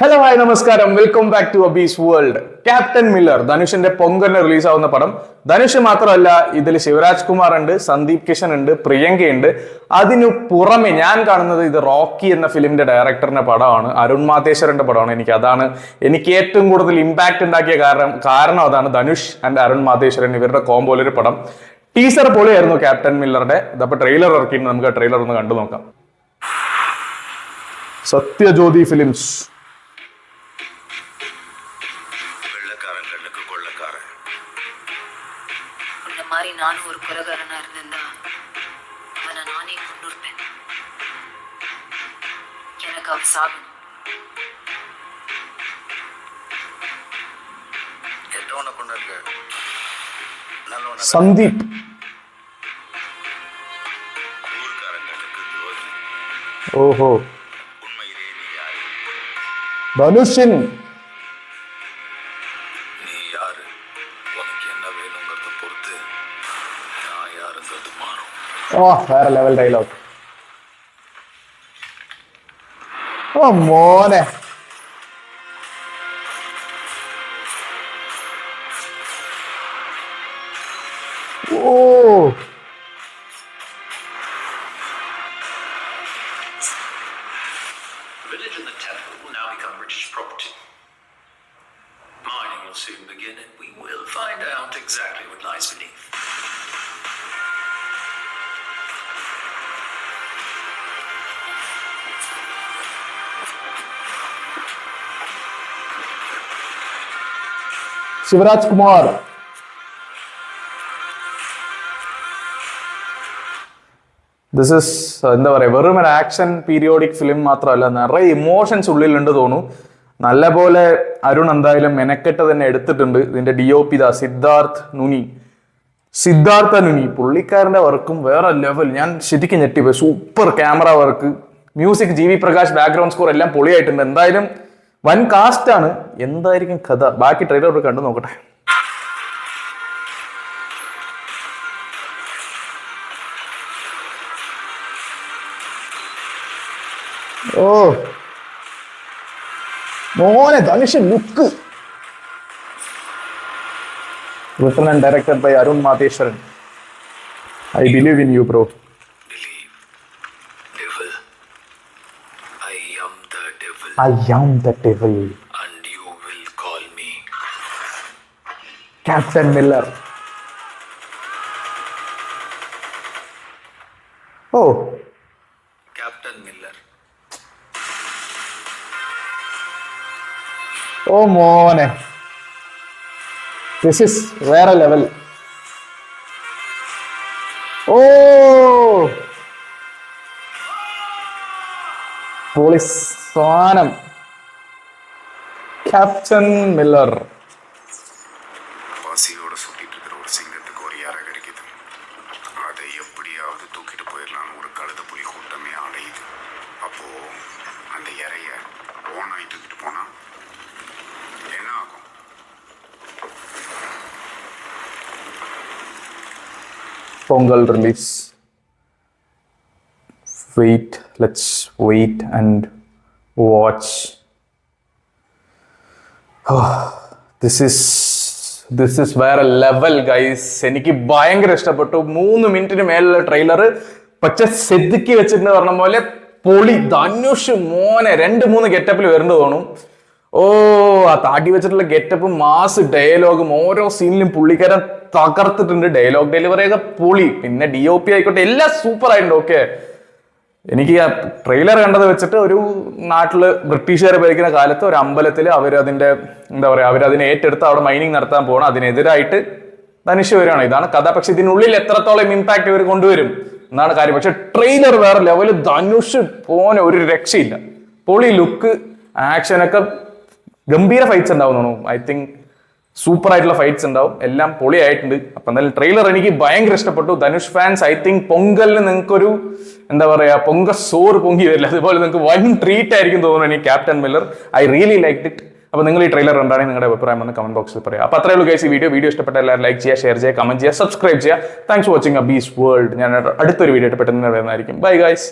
Hello hi നമസ്കാരം, welcome back to അബീസ് world. Captain Miller ധനുഷിന്റെ പൊങ്കലിന് റിലീസ് ആവുന്ന പടം. ധനുഷ് മാത്രമല്ല, ഇതിൽ ശിവരാജ് കുമാർ ഉണ്ട്, സന്ദീപ് കിഷൻ ഉണ്ട്, പ്രിയങ്ക ഉണ്ട്. അതിനു പുറമെ ഞാൻ കാണുന്നത് ഇത് റോക്കി എന്ന ഫിലിമിന്റെ ഡയറക്ടറിന്റെ പടമാണ്, അരുൺ മാതേശ്വരന്റെ പടമാണ്. എനിക്ക് ഏറ്റവും കൂടുതൽ ഇമ്പാക്ട് ഉണ്ടാക്കിയ കാരണം അതാണ്. ധനുഷ് ആൻഡ് അരുൺ മാതേശ്വരൻ ഇവരുടെ കോമ്പോലൊരു പടം. ടീസർ പൊളിയായിരുന്നു ക്യാപ്റ്റൻ മില്ലറുടെ. ഇതപ്പോൾ ട്രെയിലർ ഇറക്കിയിട്ട് നമുക്ക് ആ ട്രെയിലർ ഒന്ന് കണ്ടു നോക്കാം. സത്യജ്യോതി ഫിലിംസ്. மாதிரி நானும் ஒரு கொலைகாரனா இருந்திருந்தா அவனை நானே கொண்டிருப்பேன். எனக்கு அவன் சாகணும். கெட்டவனை கொண்டிருக்க நல்லவன சந்தீப் ஊர்க்காரங்களுக்கு துரோகி. ஓஹோ. உண்மையிலே நீ யாரு? தனுஷின் நீ யாரு? உனக்கு என்ன வேணுங்கிறத பொறுத்து நான் யாருங்கிறது மாறும். വേറെ ലെവൽ ഡയലോഗ്. ഓ മോനെ, ഓ The village and the temple will now become British property. Mining will soon begin and we will find out exactly what lies beneath. Shivaraj Kumar. This is എന്താ പറയുക, വെറും ഒരു ആക്ഷൻ പീരിയോഡിക് ഫിലിം മാത്രമല്ല, നിറയെ ഇമോഷൻസ് ഉള്ളിലുണ്ട് തോന്നുന്നു. നല്ലപോലെ അരുൺ എന്തായാലും മെനക്കെട്ട് തന്നെ എടുത്തിട്ടുണ്ട്. ഇതിന്റെ DOP സിദ്ധാർത്ഥ നുനി പുള്ളിക്കാരന്റെ വർക്കും വേറെ ലെവൽ. ഞാൻ ശരിക്കും ഞെട്ടിപ്പോയി. Super camera work, music, GV Prakash, background score എല്ലാം പൊളിയായിട്ടുണ്ട്. എന്തായാലും വൻ കാസ്റ്റ് ആണ്. എന്തായിരിക്കും കഥ? ബാക്കി ട്രെയിലർ കണ്ടു നോക്കട്ടെ. ഓ മോനെ, Dhanush look. written and directed by Arun Madheswaran. I believe in you, bro. Believe. Devil. I am the devil. I am the devil. And you will call me Captain Miller. Oh, Captain Miller. oh മോനെ, this is വേറെ level. ഓ polis സാനം. Captain Miller. பசியோட சுட்டிட்டு இருக்கிற ஒரு சிங்கத்துக்கு ஒரு இறை கிடைக்குது. அதை எப்படியாவது தூக்கிட்டு போயிடலான்னு ஒரு கழுத புலி கூட்டமே அலையுது. அப்போ அந்த இறைய ஓனாய் தூக்கிட்டு போனா என்ன ஆகும்? Pongal release. Let's wait and watch. This is വേറെ ലെവൽ ഗൈസ്. എനിക്ക് ഭയങ്കര ഇഷ്ടപ്പെട്ടു. 3 മിനിറ്റിന് മേലുള്ള ട്രെയിലർ പക്ഷെ സെതുക്കി വെച്ചിട്ട് പറഞ്ഞ പോലെ പൊളി. ധനുഷ് മോനെ 2-3 ഗെറ്റപ്പിൽ വരുന്നത് തോന്നും. ഓ, ആ താടി വെച്ചിട്ടുള്ള ഗെറ്റപ്പും മാസ് ഡയലോഗും ഓരോ സീനിലും പുള്ളിക്കാരൻ തകർത്തിട്ടുണ്ട്. ഡയലോഗ് ഡെലിവറി ഒക്കെ പൊളി. പിന്നെ DOP ആയിക്കോട്ടെ, എല്ലാം സൂപ്പർ ആയിട്ടുണ്ട്. ഓക്കെ, എനിക്ക് ആ ട്രെയിലർ കണ്ടത് വെച്ചിട്ട് ഒരു നാട്ടില് ബ്രിട്ടീഷുകാർ ഭരിക്കുന്ന കാലത്ത് ഒരു അമ്പലത്തിൽ അവരതിന്റെ എന്താ പറയാ, അവരതിനെ ഏറ്റെടുത്ത് അവിടെ മൈനിങ് നടത്താൻ പോകണം. അതിനെതിരായിട്ട് ധനുഷ് വരികയാണ്. ഇതാണ് കഥ. പക്ഷെ ഇതിനുള്ളിൽ എത്രത്തോളം ഇമ്പാക്ട് ഇവർ കൊണ്ടുവരും എന്നാണ് കാര്യം. പക്ഷെ ട്രെയിലർ വേറെ ലെവല്. ധനുഷ് പോനെ ഒരു രക്ഷയില്ല. പൊളി ലുക്ക്, ആക്ഷനൊക്കെ ഗംഭീര ഫൈറ്റ്സ് ഉണ്ടാവും. ഐ തിങ്ക് സൂപ്പർ ആയിട്ടുള്ള ഫൈറ്റ്സ് ഉണ്ടാവും. എല്ലാം പൊളിയായിട്ടുണ്ട്. അപ്പൊ എന്തായാലും ട്രെയിലർ എനിക്ക് ഭയങ്കര ഇഷ്ടപ്പെട്ടു. ധനുഷ് ഫാൻസ്, ഐ തിങ്ക് പൊങ്കലിന് നിങ്ങൾക്കൊരു എന്താ പറയാ, സോറ് പൊങ്കി വരില്ല, അതുപോലെ നിങ്ങൾക്ക് വൺ ട്രീറ്റ് ആയിരിക്കും തോന്നുന്നു എനിക്ക് captain Miller. I really like it. അപ്പൊ നിങ്ങൾ ഈ ട്രെയിലർ കണ്ടാണെങ്കിൽ നിങ്ങളുടെ അഭിപ്രായം ഒന്ന് കമന്റ് ബോക്സിൽ പറയാം. അപ്പൊ അത്രേ ഉള്ളൂ ഗൈസ്. ഈ വീഡിയോ ഇഷ്ടപ്പെട്ട എല്ലാവരും ലൈക്ക് ചെയ്യുക, ഷെയർ ചെയ്യുക, കമന്റ് ചെയ്യുക, സബ്സ്ക്രൈബ് ചെയ്യുക. താങ്ക്സ് ഫോർ വാച്ചിങ് അബീസ് വേൾഡ്. ഞാൻ അടുത്തൊരു വീഡിയോ ആയിട്ട് പെട്ടെന്ന് വരുന്നതായിരിക്കും. Bye guys.